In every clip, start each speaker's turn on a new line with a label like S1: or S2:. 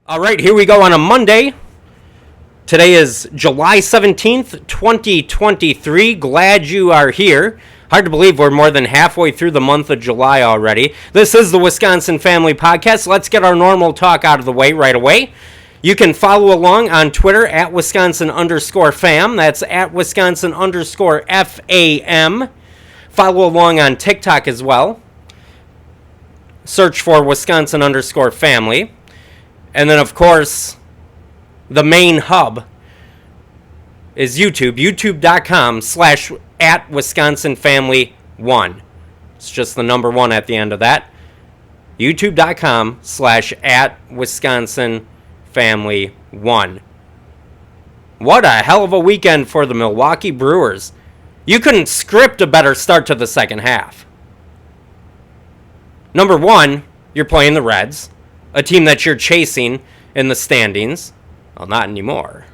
S1: All right, here we go on a Monday. Today is July 17th, 2023. Glad you are here. Hard to believe we're more than halfway through the month of July already. This is the Wisconsin Family Podcast. Let's get our normal talk out of the way right away. You can follow along on Twitter at Wisconsin_fam. That's at Wisconsin_FAM. Follow along on TikTok as well. Search for Wisconsin_family. And then, of course, the main hub is YouTube, youtube.com/@WisconsinFamily1. It's just the number 1 at the end of that. youtube.com/@WisconsinFamily1. What a hell of a weekend for the Milwaukee Brewers. You couldn't script a better start to the second half. Number 1, you're playing the Reds, a team that you're chasing in the standings. Well, not anymore.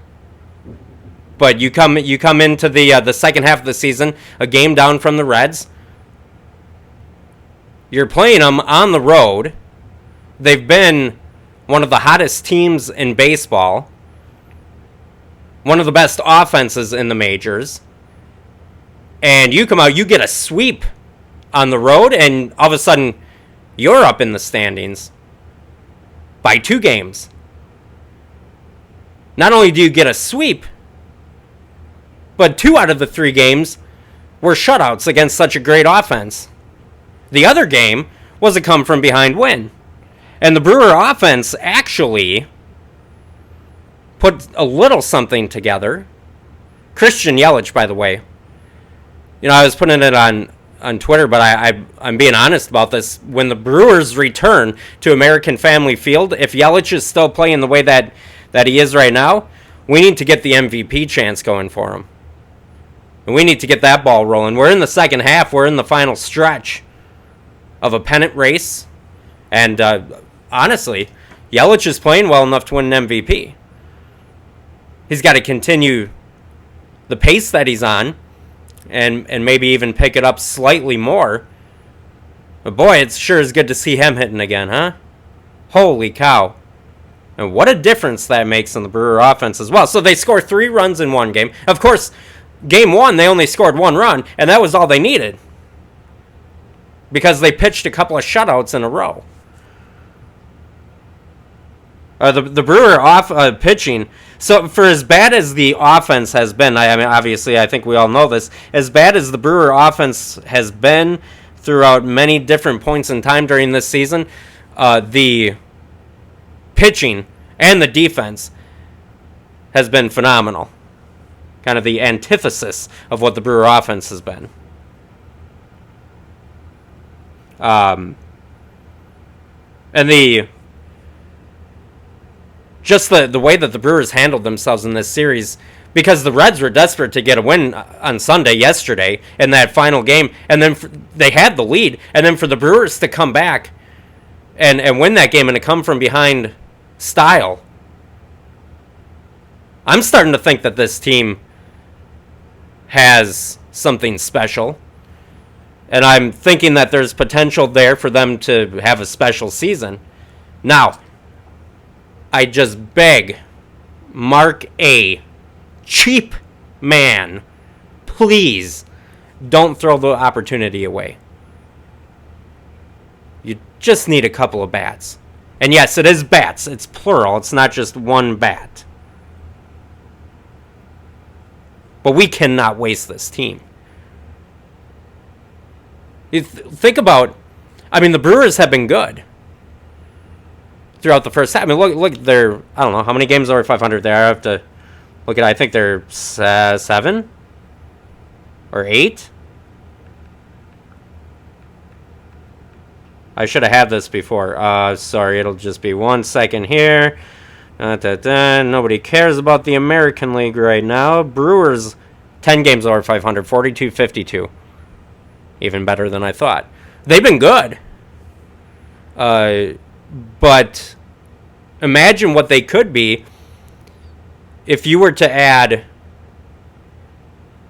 S1: But you come into the second half of the season, a game down from the Reds. You're playing them on the road. They've been one of the hottest teams in baseball. One of the best offenses in the majors. And you come out, you get a sweep on the road, and all of a sudden, you're up in the standings by 2 games. Not only do you get a sweep, but 2 out of the 3 games were shutouts against such a great offense. The other game was a come-from-behind win. And the Brewer offense actually put a little something together. Christian Yelich, by the way. You know, I was putting it on Twitter, but I'm being honest about this. When the Brewers return to American Family Field, if Yelich is still playing the way that he is right now, we need to get the MVP chance going for him. And we need to get that ball rolling. We're in the second half. We're in the final stretch of a pennant race. And honestly, Yelich is playing well enough to win an MVP. He's got to continue the pace that he's on. And maybe even pick it up slightly more. But boy, it sure is good to see him hitting again, huh? Holy cow. And what a difference that makes in the Brewer offense as well. So they score 3 runs in one game. Of course, game 1, they only scored 1 run, and that was all they needed. Because they pitched a couple of shutouts in a row. The Brewer pitching. So for as bad as the offense has been, I mean, obviously, I think we all know this. As bad as the Brewer offense has been throughout many different points in time during this season, the pitching and the defense has been phenomenal. Kind of the antithesis of what the Brewer offense has been. And just the way that the Brewers handled themselves in this series, because the Reds were desperate to get a win on Sunday yesterday in that final game, and then they had the lead, and then for the Brewers to come back and win that game and to come from behind style. I'm starting to think that this team has something special, and I'm thinking that there's potential there for them to have a special season. Now, I just beg, Mark A., cheap man, please don't throw the opportunity away. You just need a couple of bats. And yes, it is bats. It's plural. It's not just one bat. But we cannot waste this team. You think about, I mean, the Brewers have been good throughout the first half. I mean, look, they're, I don't know, how many games over 500 there? I have to look at, I think they're 7 or 8. I should have had this before. Sorry, it'll just be 1 second here. Nobody cares about the American League right now. Brewers, 10 games over 500, 42-52. Even better than I thought. They've been good. But imagine what they could be if you were to add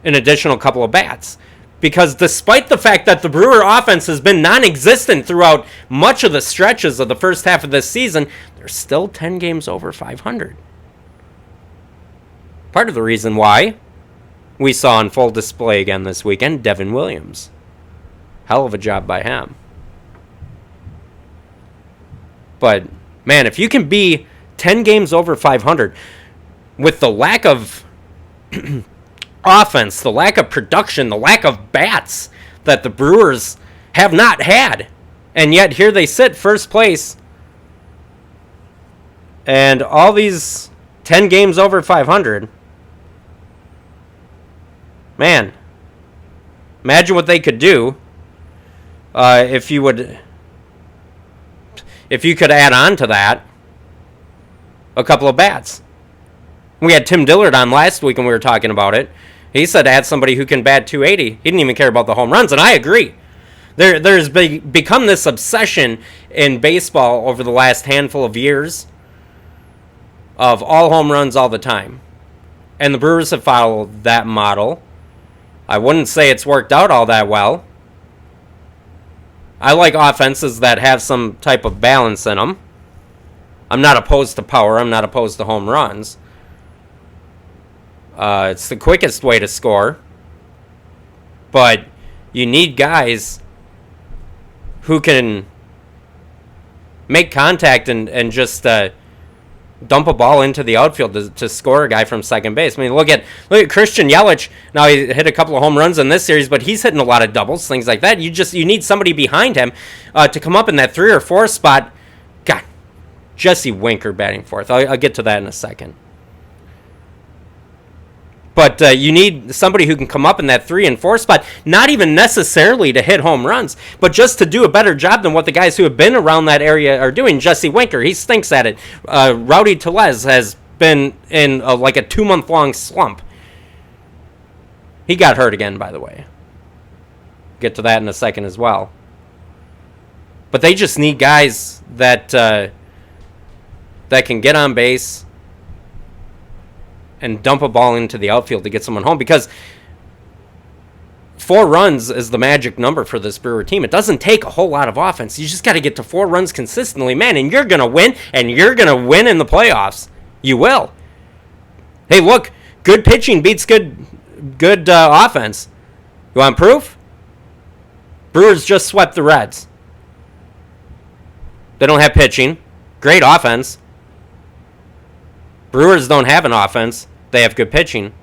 S1: an additional couple of bats. Because despite the fact that the Brewer offense has been non-existent throughout much of the stretches of the first half of this season, they're still 10 games over 500. Part of the reason why we saw on full display again this weekend, Devin Williams. Hell of a job by him. But, man, if you can be 10 games over 500 with the lack of offense, the lack of production, the lack of bats that the Brewers have not had, and yet here they sit first place, and all these 10 games over 500, man, imagine what they could do if you could add on to that a couple of bats. We had Tim Dillard on last week and we were talking about it. He said add somebody who can bat 280. He didn't even care about the home runs, and I agree. There's become this obsession in baseball over the last handful of years of all home runs all the time. And the Brewers have followed that model. I wouldn't say it's worked out all that well. I like offenses that have some type of balance in them. I'm not opposed to power. I'm not opposed to home runs. It's the quickest way to score. But you need guys who can make contact and just dump a ball into the outfield to score a guy from second base. I mean, look at Christian Yelich. Now, he hit a couple of home runs in this series, but he's hitting a lot of doubles, things like that. You need somebody behind him to come up in that 3 or 4 spot. God, Jesse Winker batting fourth. I'll get to that in a second. But you need somebody who can come up in that 3 and 4 spot, not even necessarily to hit home runs, but just to do a better job than what the guys who have been around that area are doing. Jesse Winker, he stinks at it. Rowdy Tellez has been in like a 2-month-long slump. He got hurt again, by the way. Get to that in a second as well. But they just need guys that can get on base and dump a ball into the outfield to get someone home, because 4 runs is the magic number for this Brewer team. It doesn't take a whole lot of offense. You just got to get to 4 runs consistently, man, and you're going to win, and you're going to win in the playoffs. You will. Hey, look, good pitching beats good offense. You want proof? Brewers just swept the Reds. They don't have pitching. Great offense. Brewers don't have an offense. They have good pitching.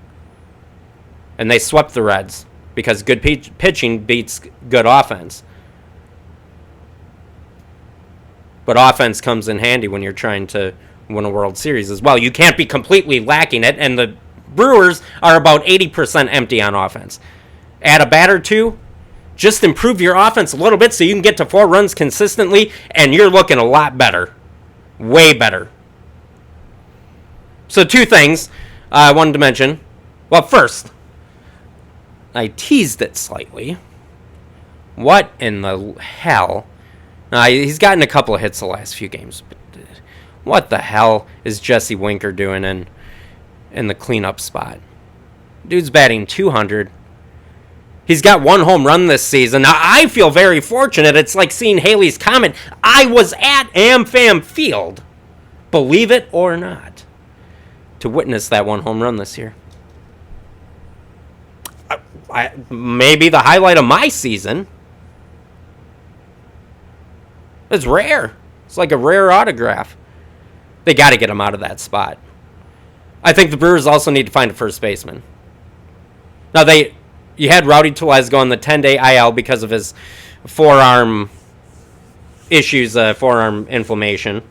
S1: And they swept the Reds because good pitching beats good offense. But offense comes in handy when you're trying to win a World Series as well. You can't be completely lacking it, and the Brewers are about 80% empty on offense. Add a bat or two, just improve your offense a little bit so you can get to 4 runs consistently, and you're looking a lot better. Way better. So 2 things I wanted to mention. Well, first, I teased it slightly. What in the hell? He's gotten a couple of hits the last few games. But what the hell is Jesse Winker doing in the cleanup spot? Dude's batting 200. He's got 1 home run this season. Now, I feel very fortunate. It's like seeing Haley's Comet. I was at AmFam Field, believe it or not, to witness that 1 home run this year. Maybe the highlight of my season. It's rare. It's like a rare autograph. They got to get him out of that spot. I think the Brewers also need to find a first baseman. Now, you had Rowdy Tellez go on the 10-day IL because of his forearm issues, forearm inflammation.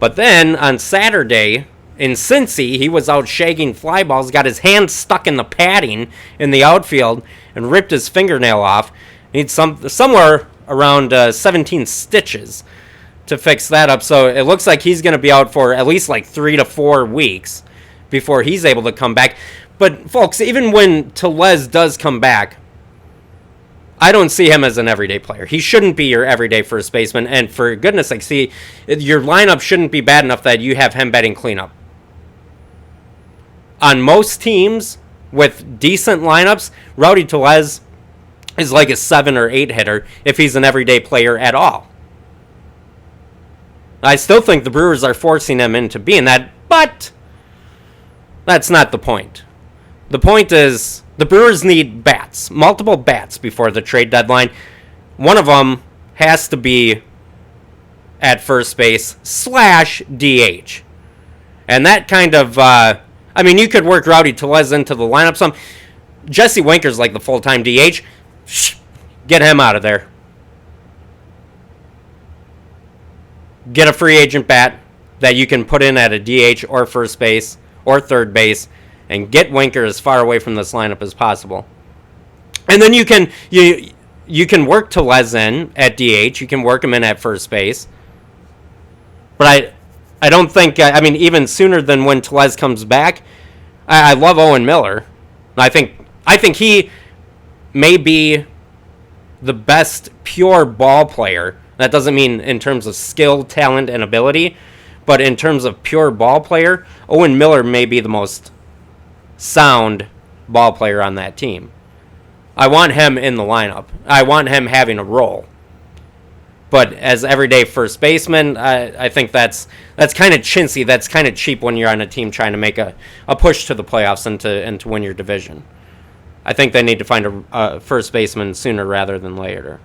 S1: But then on Saturday in Cincy, he was out shagging fly balls, got his hand stuck in the padding in the outfield, and ripped his fingernail off. He needs somewhere around 17 stitches to fix that up. So it looks like he's going to be out for at least like 3 to 4 weeks before he's able to come back. But, folks, even when Tellez does come back, I don't see him as an everyday player. He shouldn't be your everyday first baseman. And for goodness sake, see, your lineup shouldn't be bad enough that you have him batting cleanup. On most teams with decent lineups, Rowdy Tellez is like a 7 or 8 hitter if he's an everyday player at all. I still think the Brewers are forcing him into being that, but that's not the point. The point is the Brewers need bats, multiple bats before the trade deadline. One of them has to be at first base / DH. And that kind of, you could work Rowdy Tellez into the lineup some. Jesse Winker's like the full-time DH. Get him out of there. Get a free agent bat that you can put in at a DH or first base or third base and get Winker as far away from this lineup as possible. And then you can work Tellez in at DH. You can work him in at first base. But I don't think, even sooner than when Tellez comes back, I love Owen Miller. I think he may be the best pure ball player. That doesn't mean in terms of skill, talent, and ability, but in terms of pure ball player, Owen Miller may be the most sound ball player on that team. I want him in the lineup. I want him having a role. But as everyday first baseman, I think that's kind of chintzy. That's kind of cheap when you're on a team trying to make a push to the playoffs and to win your division. I think they need to find a first baseman sooner rather than later.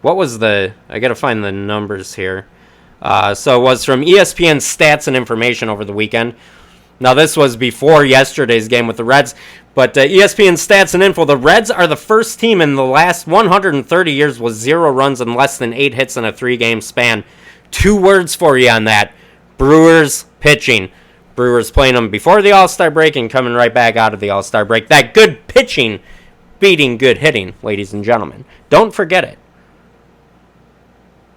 S1: What was I gotta find the numbers here. So it was from ESPN Stats and Information over the weekend. Now this was before yesterday's game with the Reds, but ESPN Stats and Info, the Reds are the first team in the last 130 years with 0 runs and less than 8 hits in a 3-game span. 2 words for you on that. Brewers pitching. Brewers playing them before the All-Star break and coming right back out of the All-Star break. That good pitching beating good hitting, ladies and gentlemen. Don't forget it.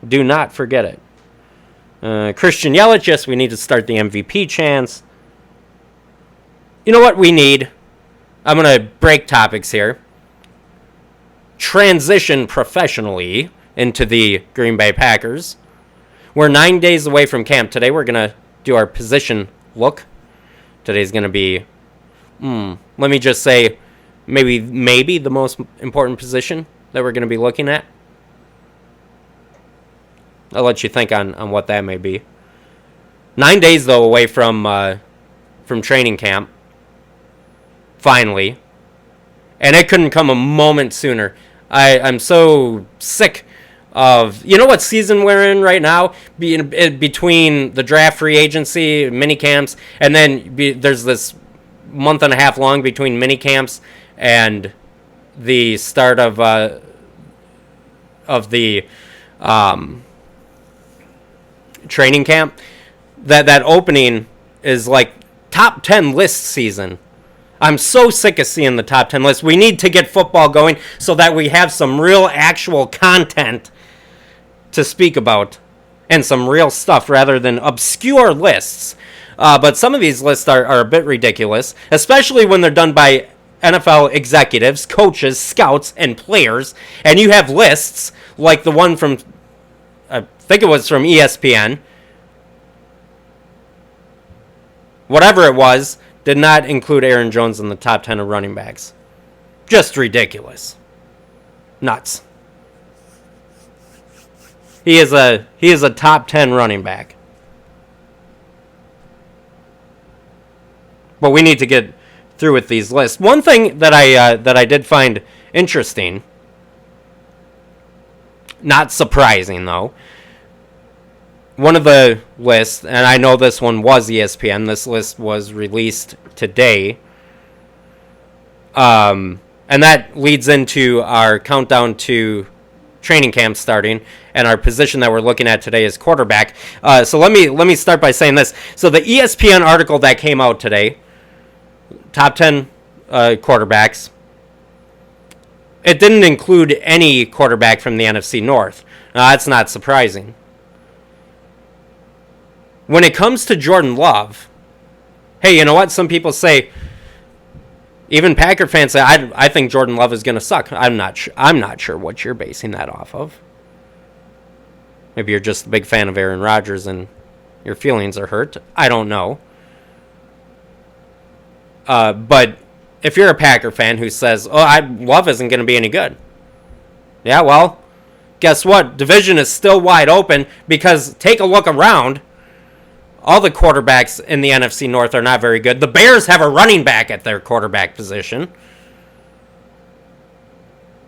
S1: Do not forget it. Christian Yelich, yes, we need to start the MVP chance. You know what we need? I'm going to break topics here. Transition professionally into the Green Bay Packers. We're 9 days away from camp. Today we're going to do our position look. Today's going to be, let me just say, maybe the most important position that we're going to be looking at. I'll let you think on what that may be. 9 days, though, away from training camp. Finally. And it couldn't come a moment sooner. I'm so sick of... You know what season we're in right now? Between the draft, free agency, mini camps, and then there's this month and a half long between mini camps and the start of the training camp. That opening is like top 10 list season. I'm so sick of seeing the top 10 list. We need to get football going so that we have some real actual content to speak about and some real stuff rather than obscure lists. But some of these lists are a bit ridiculous, especially when they're done by NFL executives, coaches, scouts, and players. And you have lists like the one from, I think it was from ESPN. Whatever it was, did not include Aaron Jones in the top 10 of running backs. Just ridiculous. Nuts. He is a top 10 running back. But we need to get through with these lists. One thing that I did find interesting, not surprising though, one of the lists, and I know this one was ESPN, this list was released today, and that leads into our countdown to training camp starting, and our position that we're looking at today is quarterback. So let me start by saying this. So the ESPN article that came out today, top 10 quarterbacks, it didn't include any quarterback from the NFC North. Now, that's not surprising. When it comes to Jordan Love, hey, you know what? Some people say, even Packer fans say, I think Jordan Love is going to suck. I'm not sure what you're basing that off of. Maybe you're just a big fan of Aaron Rodgers and your feelings are hurt. I don't know. But if you're a Packer fan who says, Love isn't going to be any good, Yeah, well, guess what? Division is still wide open because take a look around. All the quarterbacks in the NFC North are not very good. The Bears have a running back at their quarterback position.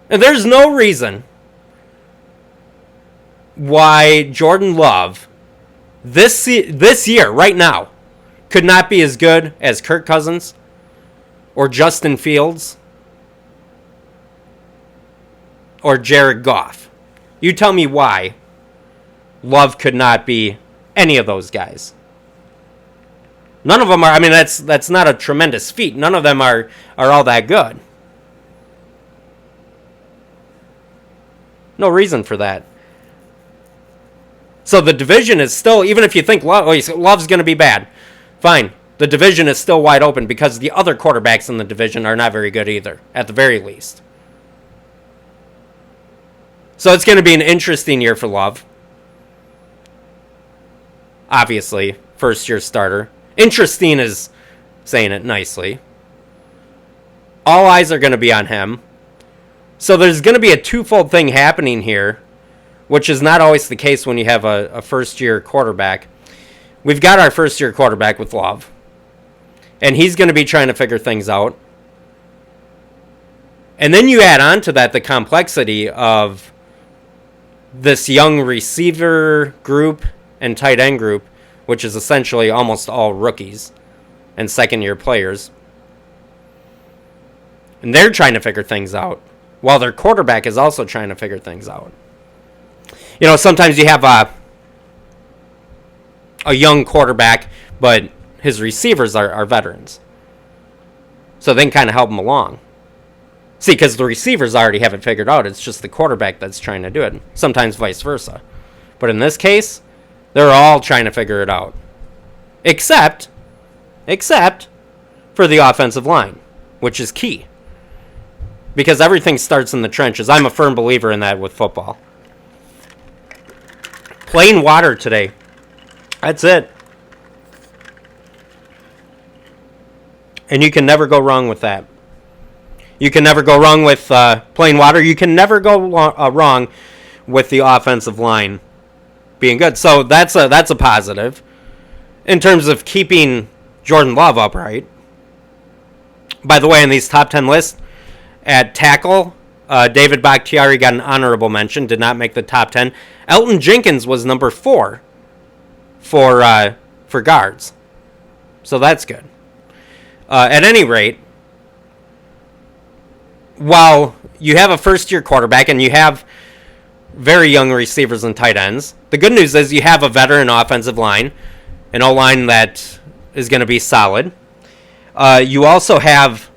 S1: And there's no reason why Jordan Love this year, right now, could not be as good as Kirk Cousins or Justin Fields or Jared Goff. You tell me why Love could not be any of those guys. None of them are, I mean, that's not a tremendous feat. None of them are all that good. No reason for that. So the division is still, even if you think Love's going to be bad, fine. The division is still wide open because the other quarterbacks in the division are not very good either, at the very least. So it's going to be an interesting year for Love. Obviously, first-year starter. Interesting is saying it nicely. All eyes are going to be on him. So there's going to be a twofold thing happening here, which is not always the case when you have a first-year quarterback. We've got our first-year quarterback with Love, and he's going to be trying to figure things out. And then you add on to that the complexity of this young receiver group and tight end group, which is essentially almost all rookies and second-year players. And they're trying to figure things out, while their quarterback is also trying to figure things out. You know, sometimes you have a young quarterback, but his receivers are veterans. So they can kind of help him along. See, because the receivers already have it figured out. It's just the quarterback that's trying to do it. Sometimes vice versa. But in this case, they're all trying to figure it out. Except for the offensive line, which is key. Because everything starts in the trenches. I'm a firm believer in that with football. Plain water today. That's it. And you can never go wrong with that. You can never go wrong with plain water. You can never go wrong with the offensive line being good. So that's a positive in terms of keeping Jordan Love upright. By the way, in these top 10 lists, at tackle, David Bakhtiari got an honorable mention, did not make the top 10. Elton Jenkins was number 4 for guards. So that's good. At any rate, while you have a first-year quarterback and you have very young receivers and tight ends, the good news is you have a veteran offensive line, an O-line that is going to be solid. You also have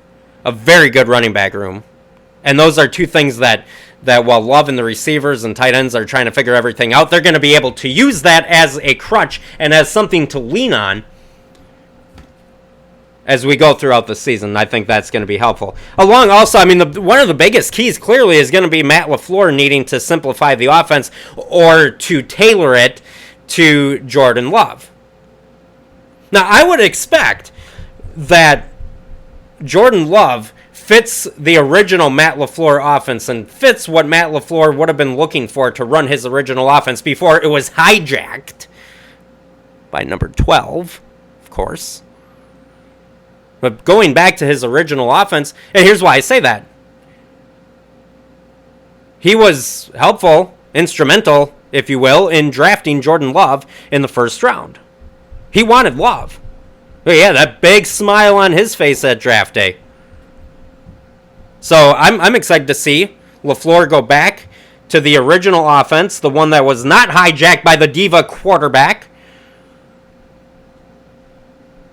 S1: a very good running back room. And those are two things that while Love and the receivers and tight ends are trying to figure everything out, they're going to be able to use that as a crutch and as something to lean on as we go throughout the season. I think that's going to be helpful. Along also, I mean, one of the biggest keys clearly is going to be Matt LaFleur needing to simplify the offense or to tailor it to Jordan Love. Now, I would expect that Jordan Love fits the original Matt LaFleur offense and fits what Matt LaFleur would have been looking for to run his original offense before it was hijacked by number 12, of course. But going back to his original offense, and here's why I say that. He was helpful, instrumental, if you will, in drafting Jordan Love in the first round. He wanted Love. But yeah, that big smile on his face at draft day. So I'm excited to see LaFleur go back to the original offense, the one that was not hijacked by the diva quarterback.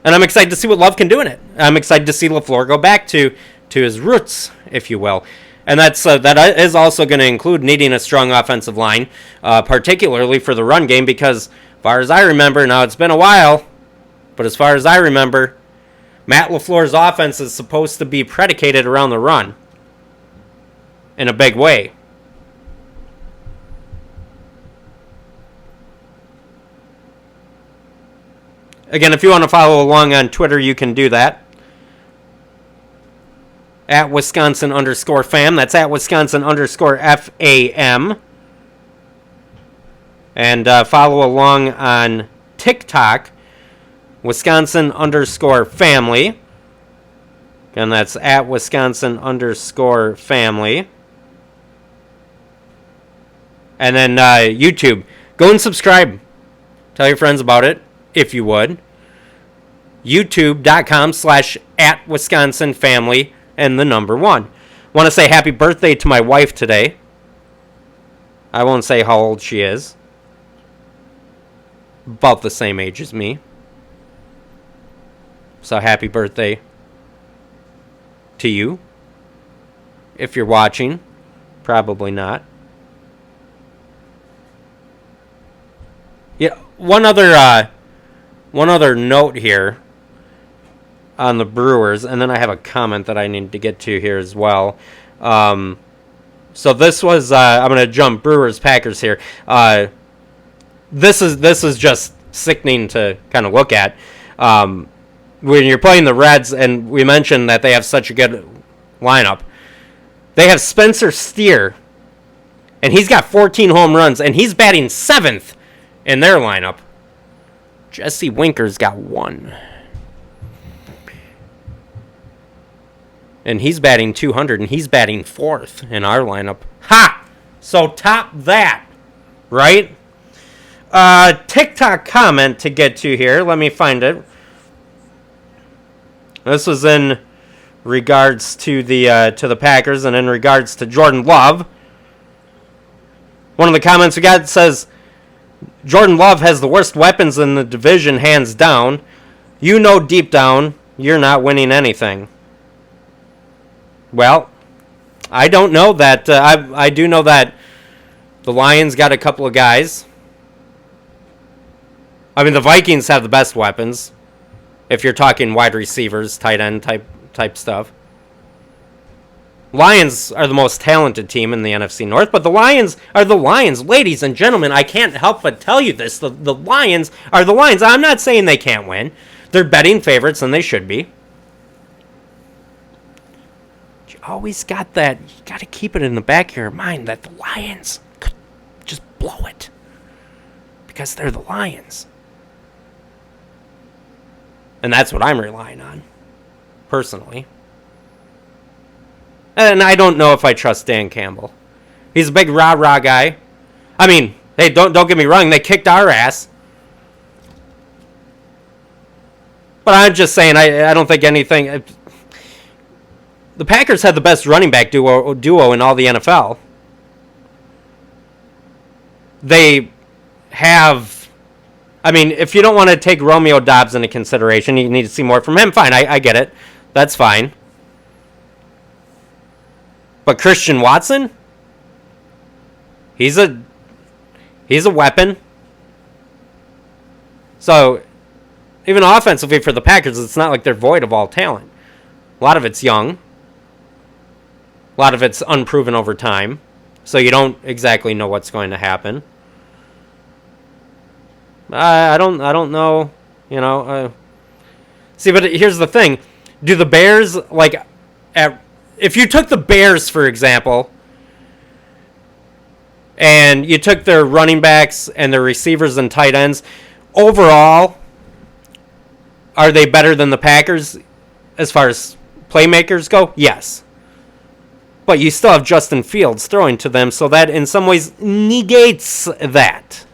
S1: And I'm excited to see what Love can do in it. I'm excited to see LaFleur go back to his roots, if you will. And that is also going to include needing a strong offensive line, particularly for the run game, because as far as I remember, now it's been a while, but as far as I remember, Matt LaFleur's offense is supposed to be predicated around the run in a big way. Again, if you want to follow along on Twitter, you can do that. At Wisconsin_fam. That's at Wisconsin_FAM. And follow along on TikTok, Wisconsin_family. And that's at Wisconsin_family. And then YouTube. Go and subscribe. Tell your friends about it, if you would. YouTube.com/@WisconsinFamily and the number 1. Want to say happy birthday to my wife today. I won't say how old she is. About the same age as me. So happy birthday to you. If you're watching. Probably not. Yeah, one other note here on the Brewers, and then I have a comment that I need to get to here as well. So this was I'm going to jump Brewers Packers here. This is just sickening to kind of look at. When you're playing the Reds, and we mentioned that they have such a good lineup, they have Spencer Steer, and he's got 14 home runs, and he's batting 7th in their lineup. Jesse Winker's got 1. And he's batting 200, and he's batting 4th in our lineup. Ha! So top that, right? TikTok comment to get to here. Let me find it. This was in regards to the Packers and in regards to Jordan Love. One of the comments we got says, Jordan Love has the worst weapons in the division, hands down. You know deep down you're not winning anything. Well, I don't know that. I do know that the Lions got a couple of guys. I mean, the Vikings have the best weapons. If you're talking wide receivers, tight end type stuff. Lions are the most talented team in the NFC North, but the Lions are the Lions. Ladies and gentlemen, I can't help but tell you this. The Lions are the Lions. I'm not saying they can't win. They're betting favorites, and they should be. But you always got that. You got to keep it in the back of your mind that the Lions could just blow it. Because they're the Lions. And that's what I'm relying on, personally. And I don't know if I trust Dan Campbell. He's a big rah-rah guy. I mean, hey, don't get me wrong. They kicked our ass. But I'm just saying, I don't think anything... The Packers had the best running back duo in all the NFL. They have... I mean, if you don't want to take Romeo Doubs into consideration, you need to see more from him. Fine, I get it. That's fine. But Christian Watson, he's a weapon. So, even offensively for the Packers, it's not like they're void of all talent. A lot of it's young. A lot of it's unproven over time. So you don't exactly know what's going to happen. I don't know. You know. See, but here's the thing: do the Bears if you took the Bears, for example, and you took their running backs and their receivers and tight ends, overall, are they better than the Packers as far as playmakers go? Yes. But you still have Justin Fields throwing to them, so that in some ways negates that.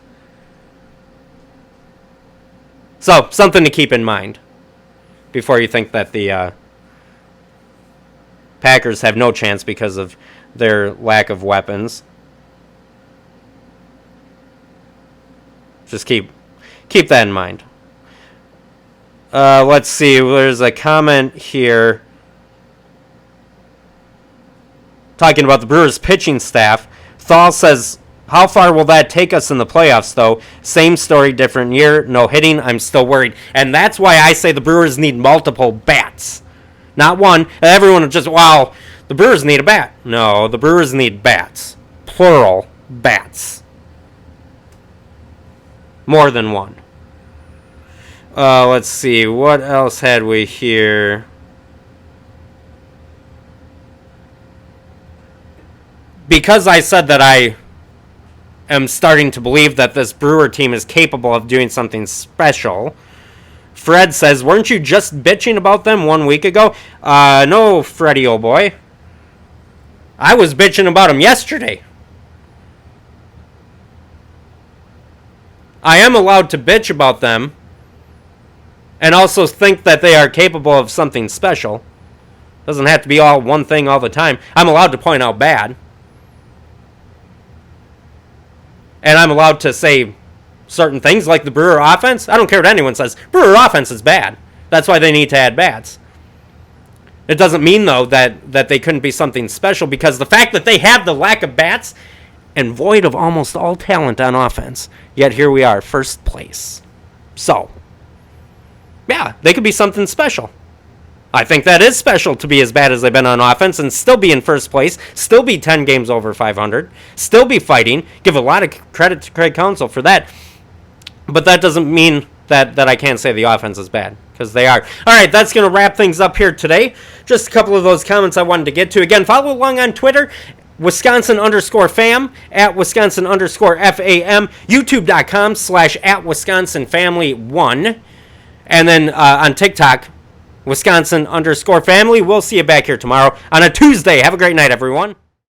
S1: So, something to keep in mind before you think that the Packers have no chance because of their lack of weapons. Just keep that in mind. Let's see. There's a comment here talking about the Brewers pitching staff. Thal says, how far will that take us in the playoffs, though? Same story, different year. No hitting. I'm still worried. And that's why I say the Brewers need multiple bats. Not one. Everyone just, wow, the Brewers need a bat. No, the Brewers need bats. Plural bats. More than one. Let's see. What else had we here? because I said that I am starting to believe that this Brewer team is capable of doing something special. Fred says, weren't you just bitching about them 1 week ago? No, Freddie, oh boy. I was bitching about them yesterday. I am allowed to bitch about them and also think that they are capable of something special. Doesn't have to be all one thing all the time. I'm allowed to point out bad. And I'm allowed to say certain things like the Brewer offense. I don't care what anyone says. Brewer offense is bad. That's why they need to add bats. It doesn't mean, though, that they couldn't be something special, because the fact that they have the lack of bats and void of almost all talent on offense, yet here we are, first place. So, yeah, they could be something special. I think that is special to be as bad as they've been on offense and still be in first place, still be 10 games over 500, still be fighting. Give a lot of credit to Craig Counsell for that. But that doesn't mean that I can't say the offense is bad, because they are. All right, that's going to wrap things up here today. Just a couple of those comments I wanted to get to. Again, follow along on Twitter, Wisconsin_fam, at Wisconsin_FAM, YouTube.com/@WisconsinFamily1. And then on TikTok, Wisconsin_family. We'll see you back here tomorrow on a Tuesday. Have a great night, everyone.